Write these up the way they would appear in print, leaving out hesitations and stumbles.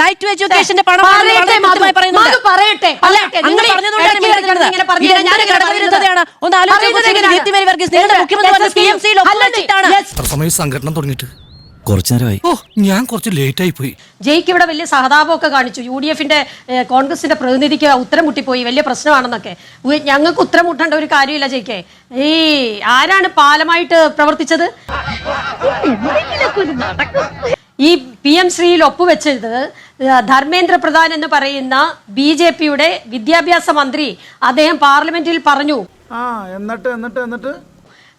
Right to എഡ്യൂക്കേഷന്റെ പണം പറയട്ടെ. സംഘടന തുടങ്ങിയിട്ട് കുറച്ചു നേരമായി. ഞാൻ കുറച്ച് ലേറ്റ് ആയി പോയി. ജയ്ക്ക് ഇവിടെ വലിയ സഹതാപമൊക്കെ കാണിച്ചു. UDFന്റെ കോൺഗ്രസിന്റെ പ്രതിനിധിക്ക് ഉത്തരം മുട്ടിപ്പോയി, വലിയ പ്രശ്നമാണെന്നൊക്കെ. ഞങ്ങൾക്ക് ഉത്തരം മുട്ടേണ്ട ഒരു കാര്യമില്ല ജയ്ക്ക്. ഈ ആരാണ് പാലമായിട്ട് പ്രവർത്തിച്ചത്? ഈ PM ശ്രീയിൽ ഒപ്പുവെച്ചത് ധർമ്മേന്ദ്ര പ്രധാൻ എന്ന് പറയുന്ന BJPയുടെ വിദ്യാഭ്യാസ മന്ത്രി. അദ്ദേഹം പാർലമെന്റിൽ പറഞ്ഞു, എന്നിട്ട്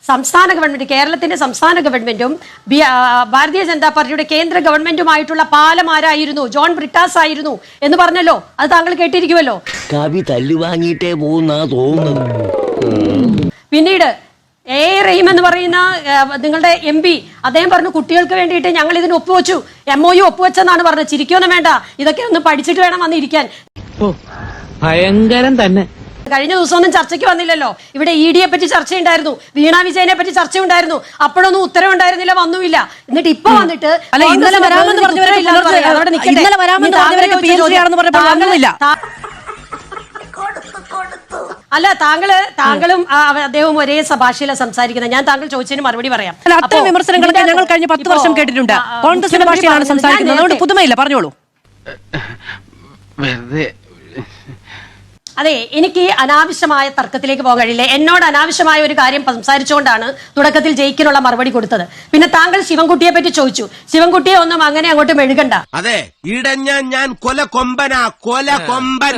സംസ്ഥാന ഗവൺമെന്റ്, കേരളത്തിന്റെ സംസ്ഥാന ഗവൺമെന്റും ഭാരതീയ ജനതാ പാർട്ടിയുടെ കേന്ദ്ര ഗവൺമെന്റുമായിട്ടുള്ള പാലം ആരായിരുന്നു? ജോൺ ബ്രിട്ടാസ് ആയിരുന്നു എന്ന് പറഞ്ഞല്ലോ. അത് താങ്കൾ കേട്ടിരിക്കുമല്ലോ. കവി തല്ലുവാങ്ങിയിട്ടേ പോകുന്ന തോന്നുന്നു. പിന്നീട് റഹീം എന്ന് പറയുന്ന നിങ്ങളുടെ MP അദ്ദേഹം പറഞ്ഞു, കുട്ടികൾക്ക് വേണ്ടിയിട്ട് ഞങ്ങൾ ഇതിന് ഒപ്പുവെച്ചു, MOU ഒപ്പുവെച്ചെന്നാണ് പറഞ്ഞത്. ചിരിക്കൊന്നും വേണ്ട, ഇതൊക്കെ ഒന്ന് പഠിച്ചിട്ട് വേണം വന്നിരിക്കാൻ. ഭയങ്കരം തന്നെ. കഴിഞ്ഞ ദിവസമൊന്നും ചർച്ചയ്ക്ക് വന്നില്ലല്ലോ. ഇവിടെ EDയെ പറ്റി ചർച്ചയുണ്ടായിരുന്നു, വീണ വിജയനെ പറ്റി ചർച്ചയുണ്ടായിരുന്നു, അപ്പോഴൊന്നും ഉത്തരവുണ്ടായിരുന്നില്ല, വന്നുമില്ല. എന്നിട്ട് ഇപ്പൊ വന്നിട്ട് അല്ല, താങ്കളും അദ്ദേഹവും ഒരേ ഭാഷയിലാണ് സംസാരിക്കുന്നത്. ഞാൻ താങ്കൾ ചോദിച്ചതിന് മറുപടി പറയാം. അത്തരം വിമർശനങ്ങളൊക്കെ ഞങ്ങൾ കഴിഞ്ഞ 10 വർഷം കേട്ടിട്ടുണ്ട്. കോൺഗ്രസിന്റെ ഭാഷയിലാണ് സംസാരിക്കുന്നത്, അതുകൊണ്ട് പുതുമയില്ല. പറഞ്ഞോളൂ. അതെ, എനിക്ക് അനാവശ്യമായ തർക്കത്തിലേക്ക് പോകാൻ കഴിയില്ല. എന്നോട് അനാവശ്യമായ ഒരു കാര്യം സംസാരിച്ചുകൊണ്ടാണ് തുടക്കത്തിൽ ജയിക്കിനുള്ള മറുപടി കൊടുത്തത്. പിന്നെ താങ്കൾ ശിവൻകുട്ടിയെ പറ്റി ചോദിച്ചു. ശിവൻകുട്ടിയെ ഒന്നും അങ്ങനെ അങ്ങോട്ട് മെഴുകണ്ട. അതെ, ഇടഞ്ഞ ഞാൻ കൊലകൊമ്പനാ, കൊലകൊമ്പൻ.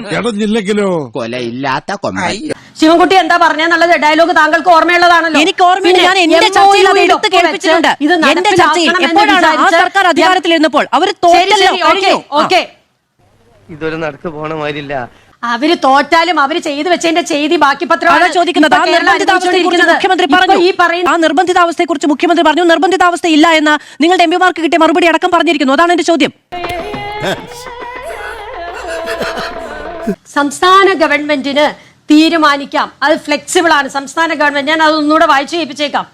കൊലയില്ലാത്ത കൊമ്പൻ. ശിവൻകുട്ടി എന്താ പറഞ്ഞെന്നുള്ളത് ഡയലോഗ് താങ്കൾക്ക് ഓർമ്മയുള്ളതാണല്ലോ. എനിക്ക് ഓർമ്മയില്ല. ഞാൻ എന്റെ ചർച്ചയിൽ അത് എടുത്ത് കേൾപ്പിച്ചിട്ടുണ്ട്. എന്റെ ചർച്ചയിൽ എപ്പോഴാണ് ആ സർക്കാർ അധികാരത്തിലിരുന്നപ്പോൾ അവർ ഓക്കെ, ഇതൊരു നടക്ക് പോണ മാതിരില്ല. അവര് തോറ്റാലും അവര് ചെയ്തു വെച്ചതിന്റെ ചെയ്തി ബാക്കി പത്രമാണ് ചോദിക്കുന്നത്. ആ നിർബന്ധിതാവസ്ഥയെ കുറിച്ച് മുഖ്യമന്ത്രി പറഞ്ഞു. നിർബന്ധിതാവസ്ഥ ഇല്ല എന്ന നിങ്ങളുടെ MPമാർക്ക് കിട്ടിയ മറുപടി അടക്കം പറഞ്ഞിരിക്കുന്നു. അതാണ് എന്റെ ചോദ്യം. സംസ്ഥാന ഗവൺമെന്റിന് തീരുമാനിക്കാം, അത് ഫ്ലെക്സിബിൾ ആണ് സംസ്ഥാന ഗവൺമെന്റ്. ഞാൻ അതൊന്നുകൂടെ വായിച്ചു കേൾപ്പിച്ചേക്കാം.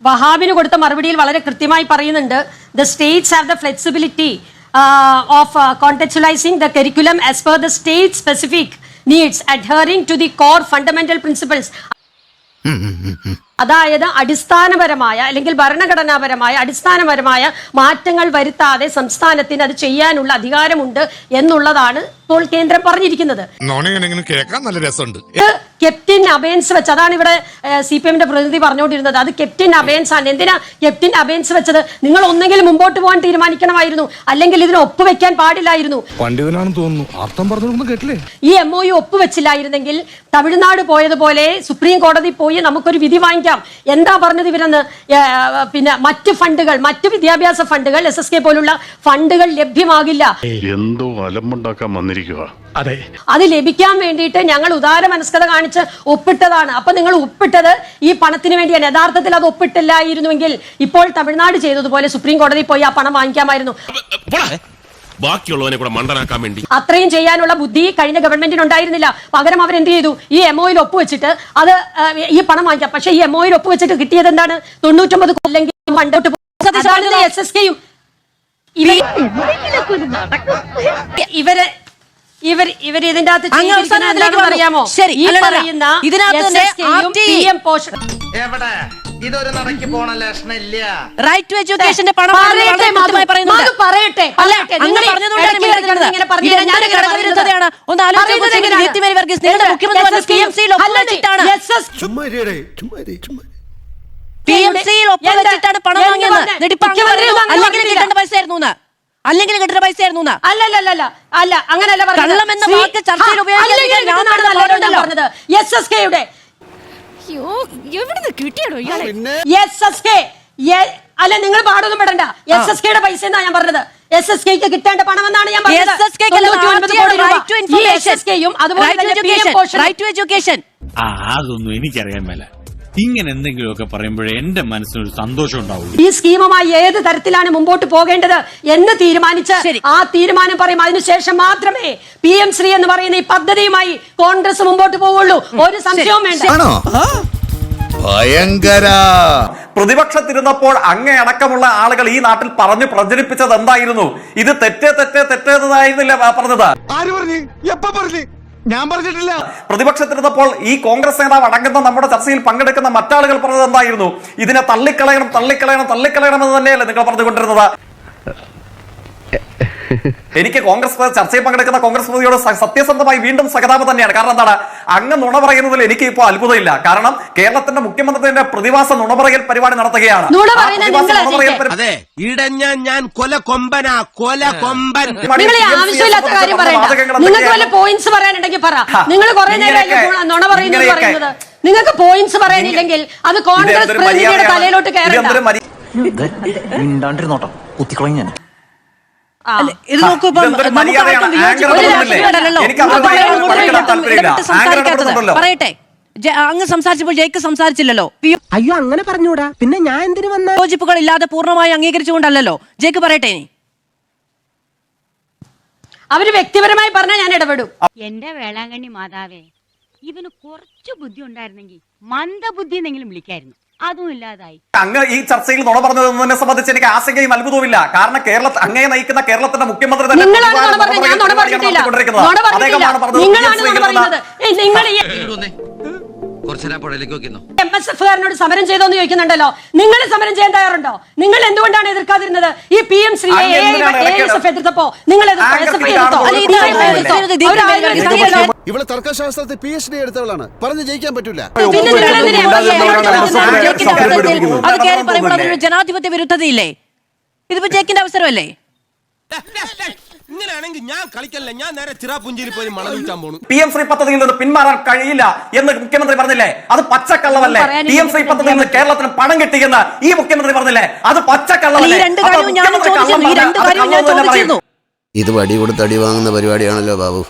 വഹാബിന് കൊടുത്ത മറുപടിയിൽ വളരെ കൃത്യമായി പറയുന്നുണ്ട്, the States have the flexibility of contextualizing the curriculum as per the state specific needs, adhering to the core fundamental principles. അതായത് അടിസ്ഥാനപരമായ അല്ലെങ്കിൽ ഭരണഘടനാപരമായ അടിസ്ഥാനപരമായ മാറ്റങ്ങൾ വരുത്താതെ സംസ്ഥാനത്തിന് അത് ചെയ്യാനുള്ള അധികാരമുണ്ട് എന്നുള്ളതാണ് ഇപ്പോൾ കേന്ദ്രം പറഞ്ഞിരിക്കുന്നത്. കെപ്റ്റിൻ അബേൻസ് വെച്ച്, അതാണ് ഇവിടെ CPMന്റെ പ്രതിനിധി പറഞ്ഞുകൊണ്ടിരുന്നത്. അത് കെപ്റ്റിൻ അബേൻസ് ആണ്. എന്തിനാ കെപ്റ്റിൻ അബേൻസ് വെച്ചത്? നിങ്ങൾ ഒന്നെങ്കിൽ മുമ്പോട്ട് പോകാൻ തീരുമാനിക്കണമായിരുന്നു, അല്ലെങ്കിൽ ഇതിന് ഒപ്പുവെക്കാൻ പാടില്ലായിരുന്നു. പണ്ഡിതനാണെന്ന് തോന്നുന്നു, അർത്ഥം പറഞ്ഞു കേട്ടില്ലേ? ഈ MOU ഒപ്പുവെച്ചില്ലായിരുന്നെങ്കിൽ തമിഴ്നാട് പോയതുപോലെ സുപ്രീം കോടതി പോയി നമുക്കൊരു വിധി വാങ്ങിക്കാം. എന്താ പറഞ്ഞത് ഇവരെന്ന്? പിന്നെ മറ്റ് ഫണ്ടുകൾ, മറ്റ് വിദ്യാഭ്യാസ ഫണ്ടുകൾ, SSK പോലുള്ള ഫണ്ടുകൾ ലഭ്യമാകില്ല. എന്തോ അലമ്പുണ്ടാക്കാൻ വന്നിരിക്കുക. അത് ലഭിക്കാൻ വേണ്ടിയിട്ട് ഞങ്ങൾ ഉദാര മനസ്കത കാണിച്ച് ഒപ്പിട്ടതാണ്. അപ്പൊ നിങ്ങൾ ഒപ്പിട്ടത് ഈ പണത്തിന് വേണ്ടിയാണ്. യഥാർത്ഥത്തിൽ അത് ഒപ്പിട്ടില്ലായിരുന്നുവെങ്കിൽ ഇപ്പോൾ തമിഴ്നാട് ചെയ്തതുപോലെ സുപ്രീം കോടതി പോയി ആ പണം വാങ്ങിക്കാമായിരുന്നു. ബാക്കിയുള്ളവനെ കൂടെ മണ്ടനാക്കാൻ വേണ്ടി അത്രയും ചെയ്യാനുള്ള ബുദ്ധി കഴിഞ്ഞ ഗവൺമെന്റിന് ഉണ്ടായിരുന്നില്ല. പകരം അവരെന്ത് ചെയ്തു? ഈ MOയിൽ ഒപ്പുവെച്ചിട്ട് അത് ഈ പണം വാങ്ങിക്കാം. പക്ഷെ ഈ MOയിൽ ഒപ്പുവെച്ചിട്ട് കിട്ടിയത് എന്താണ്? 99 കൊല്ലെങ്കിൽ പണ്ടോട്ട് SSKയും ഇവർ ഇതിന്റെ അകത്ത് അറിയാമോ? ഈ പറയുന്ന ഇതൊരു നടക്കി പോണ ലക്ഷണില്ല. റൈറ്റ് ടു എഡ്യൂക്കേഷന്റെ പണം പറയട്ടെ. അല്ലെങ്കിൽ കിട്ടുന്ന പൈസ ആയിരുന്നു. അല്ല, അങ്ങനെയല്ല പറഞ്ഞത്. SSKയുടെ അല്ല, നിങ്ങൾ പാടൊന്നും പെടണ്ട. SSKയുടെ പൈസ എന്നാ ഞാൻ പറഞ്ഞത്. SSKക്ക് കിട്ടേണ്ട പണം എന്നാണ് ഞാൻ പറഞ്ഞത്. അതൊന്നും എനിക്കറിയാൻ മേല. ഇങ്ങനെ എന്തെങ്കിലുമൊക്കെ പറയുമ്പോഴേ എന്റെ മനസ്സിനൊരു സന്തോഷം ഉണ്ടാവുള്ളൂ. ഈ സ്കീമുമായി ഏത് തരത്തിലാണ് മുമ്പോട്ട് പോകേണ്ടത് എന്ന് തീരുമാനിച്ച് ആ തീരുമാനം പറയും. അതിനുശേഷം മാത്രമേ PM ശ്രീ എന്ന് പറയുന്ന ഈ പദ്ധതിയുമായി കോൺഗ്രസ് മുമ്പോട്ട് പോവുള്ളൂ. ഒരു സംശയവും വേണ്ട. ഭയങ്കര പ്രതിപക്ഷത്തിരുന്നപ്പോൾ അങ്ങയടക്കമുള്ള ആളുകൾ ഈ നാട്ടിൽ പറഞ്ഞു പ്രചരിപ്പിച്ചത് എന്തായിരുന്നു? ഇത് തെറ്റേതായിരുന്നില്ല പറഞ്ഞത്. ആര് പറഞ്ഞു? എപ്പ പറഞ്ഞു? ഞാൻ പറഞ്ഞിട്ടില്ല. പ്രതിപക്ഷത്തിരുന്നപ്പോൾ ഈ കോൺഗ്രസ് നേതാവ് അടങ്ങുന്ന നമ്മുടെ ചർച്ചയിൽ പങ്കെടുക്കുന്ന മറ്റാളുകൾ പറഞ്ഞത് എന്തായിരുന്നു? ഇതിനെ തള്ളിക്കളയണം എന്ന് തന്നെയല്ലേ നിങ്ങൾ പറഞ്ഞുകൊണ്ടിരുന്നത്? എനിക്ക് കോൺഗ്രസ് ചർച്ചയിൽ പങ്കെടുക്കുന്ന കോൺഗ്രസ് പ്രതിയോട് സത്യസന്ധമായി വീണ്ടും സഹതാപം തന്നെയാണ്. കാരണം എന്താണ്, അങ്ങ് നുണ പറയുന്നതിൽ എനിക്ക് ഇപ്പോൾ അത്ഭുതമില്ല. കാരണം കേരളത്തിന്റെ മുഖ്യമന്ത്രിയുടെ പ്രതിവാസ നുണപറയൽ പരിപാടി നടത്തുകയാണ്. അതെ, ഇടഞ്ഞ ഞാൻ കൊല കൊമ്പനാ, കൊല കൊമ്പൻ. നിങ്ങൾ ഈ ആവശ്യമില്ലാത്ത കാര്യം പറയണ്ട. നിങ്ങൾക്ക് വല്ല പോയിന്റ്സ് പറയാനുണ്ടെങ്കിൽ പറ. നിങ്ങൾ കുറെ നേരം നുണ പറയുന്നത്. നിങ്ങൾക്ക് പോയിന്റ്സ് പറയാനില്ലെങ്കിൽ അത് കോൺഗ്രസ് പ്രതിനിധിയുടെ തലയിലോട്ട് കയറണ്ട. കുത്തിക്കളഞ്ഞ ഇത് നോക്കൂ, പറയട്ടെ, അങ്ങ് സംസാരിച്ചപ്പോൾ ജയിക്ക് സംസാരിച്ചില്ലല്ലോ. അയ്യോ അങ്ങനെ പറഞ്ഞൂടാ, പിന്നെ ഞാൻ എന്തിനു വന്ന യോജിപ്പുകൾ ഇല്ലാതെ പൂർണ്ണമായി അംഗീകരിച്ചുകൊണ്ടല്ലോ. ജയിക്ക് പറയട്ടെ. അവര് വ്യക്തിപരമായി പറഞ്ഞാൽ ഞാൻ ഇടപെടും. എന്റെ വേളാങ്കണ്ണി മാതാവേ, ഇവന് കുറച്ചു ബുദ്ധി ഉണ്ടായിരുന്നെങ്കിൽ മന്ദബുദ്ധി എന്നെങ്കിലും വിളിക്കായിരുന്നു. അതും ഇല്ലാതായി. അങ്ങ് ഈ ചർച്ചയിൽ നുണ പറഞ്ഞതിനെ സംബന്ധിച്ച് എനിക്ക് ആശങ്കയും അത്ഭുതവുമില്ല. കാരണം അങ്ങയെ നയിക്കുന്ന കേരളത്തിന്റെ മുഖ്യമന്ത്രി തന്നെ MSF-കാരനോട് സമരം ചെയ്തോന്ന് ചോദിക്കുന്നുണ്ടല്ലോ. നിങ്ങൾ സമരം ചെയ്യാൻ തയ്യാറുണ്ടോ? നിങ്ങൾ എന്തുകൊണ്ടാണ് എതിർക്കാതിരുന്നത്? ഈ PM ശ്രീയെ ASF എതിർത്തപ്പോ നിങ്ങൾ ഇവിടെ തർക്കശാസ്ത്രത്തിൽ PhD എടുത്തവളാണ്, പറഞ്ഞു ജയിക്കാൻ പറ്റൂല. അത് കയറി പറയുമ്പോൾ അതൊരു ജനാധിപത്യ വിരുദ്ധതയില്ലേ? ഇതിപ്പോ ജയിക്കിന്റെ അവസരമല്ലേ? ഇങ്ങനെയാണെങ്കിൽ ഞാൻ കളിക്കല്ല, ഞാൻ നേരെ ചിറാപുഞ്ചിയിൽ പോയി മണൽ വിൽക്കാൻ പോണു. PM ശ്രീ പദ്ധതിയിൽ നിന്ന് പിന്മാറാൻ കഴിയില്ല എന്ന് മുഖ്യമന്ത്രി പറഞ്ഞില്ലേ? അത് പച്ചക്കള്ളവല്ലേ? PM ശ്രീ പദ്ധതിയിൽ നിന്ന് കേരളത്തിന് പണം കിട്ടിയെന്ന് ഈ മുഖ്യമന്ത്രി പറഞ്ഞില്ലേ? അത് പച്ചക്കള്ളവല്ലേ? ഇത് വടി കൊടുത്ത് അടി വാങ്ങുന്ന പരിപാടിയാണല്ലോ ബാബു.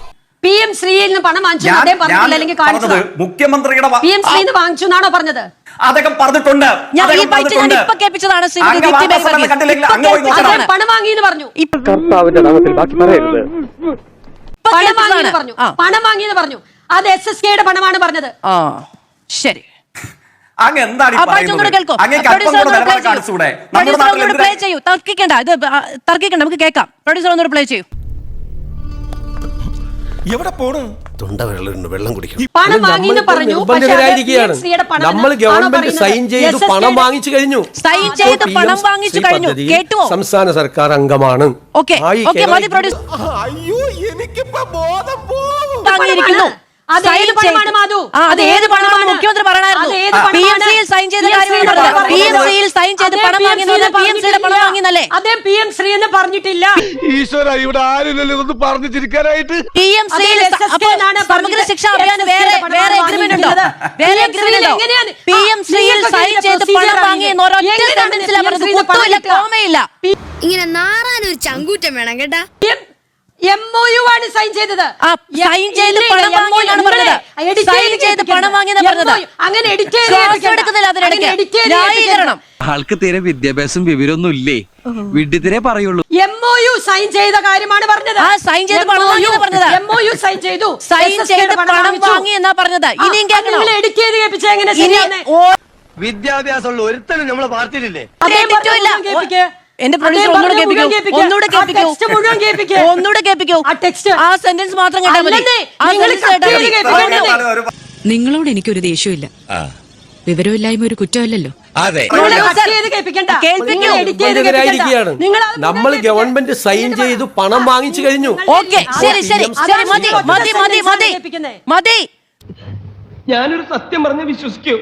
PM ശ്രീയിൽ നിന്ന് പണം വാങ്ങിച്ചു അദ്ദേഹം പറഞ്ഞില്ല, അല്ലെങ്കിൽ കാണിച്ചത് മുഖ്യമന്ത്രിയുടെ PM ശ്രീയിൽ നിന്ന് വാങ്ങിച്ചു എന്നാണോ പറഞ്ഞത്? അദ്ദേഹം പറഞ്ഞിട്ടുണ്ട്. പണം വാങ്ങിയെന്ന് പറഞ്ഞു. പണം വാങ്ങിയെന്ന് പറഞ്ഞു. അത് SSKയുടെ പണമാണ് പറഞ്ഞത്. ശരി, അങ്ങ് എന്താണ് തർക്കിക്കണ്ട, ഇത് തർക്കിക്കണ്ട, നമുക്ക് കേൾക്കാം. പ്രൊഡ്യൂസർ ഒന്നുകൂടെ പ്ലേ ചെയ്യൂ. എവിടെ പോണു? തൊണ്ട വെള്ളം കുടിക്കണം. പണം വാങ്ങിയെന്ന് പറഞ്ഞു. നമ്മൾ ഗവൺമെന്റ് സൈൻ ചെയ്തു പണം വാങ്ങിച്ചു കഴിഞ്ഞു. കേട്ടുവോ? സംസ്ഥാന സർക്കാർ അംഗമാണ്. അയ്യോ, എനിക്കിപ്പോ ബോധം പോകുന്നു. മുഖ്യമന്ത്രി പറയണായിരുന്നു. PMCയിൽ സൈൻ ചെയ്ത കാര്യമാണ്. PMCയിൽ സൈൻ ചെയ്ത് പണം വാങ്ങിയെന്ന് PMCയുടെ പണം വാങ്ങിയെന്നല്ലേ? അദ്ദേഹം PM ശ്രീ എന്ന് പറഞ്ഞിട്ടില്ല. ഈശ്വര, ഇവിടെ ആരുമില്ലല്ലോ ഇതൊന്ന് പറഞ്ഞു ചിരിക്കാനായിട്ട്. PMCയിൽ സമഗ്ര ശിക്ഷ അഭിയാന് വേറെ എഗ്രിമെന്റ് ഉണ്ടോ? വേറെ എഗ്രിമെന്റ് ഉണ്ടോ? PMCയിൽ സൈൻ ചെയ്ത് പണം വാങ്ങിയെന്ന് ഒരൊറ്റ സെന്റൻസിലാണ് പറഞ്ഞത്. കുത്തുമില്ല, കോമയില്ല. ഇങ്ങനെ നാറാനൊരു ചങ്കൂറ്റം വേണം കേട്ടാ. MOU ആണ് സൈൻ ചെയ്തത്. സൈൻ ചെയ്ത് പണം വാങ്ങിയെന്നാണ് പറഞ്ഞത്. സൈൻ ചെയ്ത് പണം വാങ്ങിയെന്നാണ് പറഞ്ഞത്. അങ്ങനെ ന്യായീകരണം. ആൾക്ക് തീരെ വിദ്യാഭ്യാസം വിവരമൊന്നും ഇല്ലേ? വിഡ്ഢിത്തിരെ പറയുള്ളൂ. MOU സൈൻ ചെയ്ത കാര്യമാണ് പറഞ്ഞത്. സൈൻ ചെയ്ത് പണം വാങ്ങിയെന്ന് പറഞ്ഞത്. MOU സൈൻ ചെയ്തു, സൈൻ ചെയ്ത് പണം വാങ്ങി എന്നാ പറഞ്ഞത്. ഇനിയും കേൾക്കണം. എഡിറ്റ് ചെയ്ത് കേൾപ്പിച്ച എങ്ങനെ? വിദ്യാഭ്യാസമുള്ള ഒരുത്തനും നമ്മളെ പാർട്ടിയിലില്ലേ? എന്റെ പ്രൊഡ്യൂസർ ഒന്നുകൂടെ കേൾപ്പിക്കൂ. ആ സെന്റൻസ് മാത്രം കേട്ടാൽ മതി. നിങ്ങളോട് എനിക്കൊരു ദേഷ്യമില്ല. വിവരമില്ലായ്മ ഒരു കുറ്റമല്ലല്ലോ. അതെ, നമ്മൾ ഗവൺമെന്റ് സൈൻ ചെയ്തു പണം വാങ്ങിച്ചു കഴിഞ്ഞു. ശരി, മതി. ഞാനൊരു സത്യം പറഞ്ഞ് വിശ്വസിക്കൂ.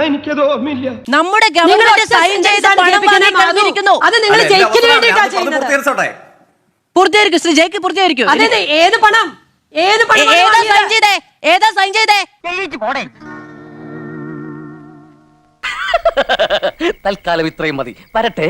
എനിക്കത് ഓർമ്മയില്ല. നമ്മുടെ ഗവൺമെന്റ് സൈൻ ചെയ്ത് പണം വാങ്ങി കഴിഞ്ഞിരിക്കുന്നു. അത് നിങ്ങൾ ജയിക്കിന് വേണ്ടിയിട്ടാണ് ചെയ്യുന്നത്. പൂർത്തിയായിരിക്കും ശ്രീ ജയിക്ക്, പൂർത്തിയായിരിക്കും. അതെ, ഏത് പണം? ഏതാ സൈൻ ചെയ്തേ? തൽക്കാലം ഇത്രയും മതി. വരട്ടെ.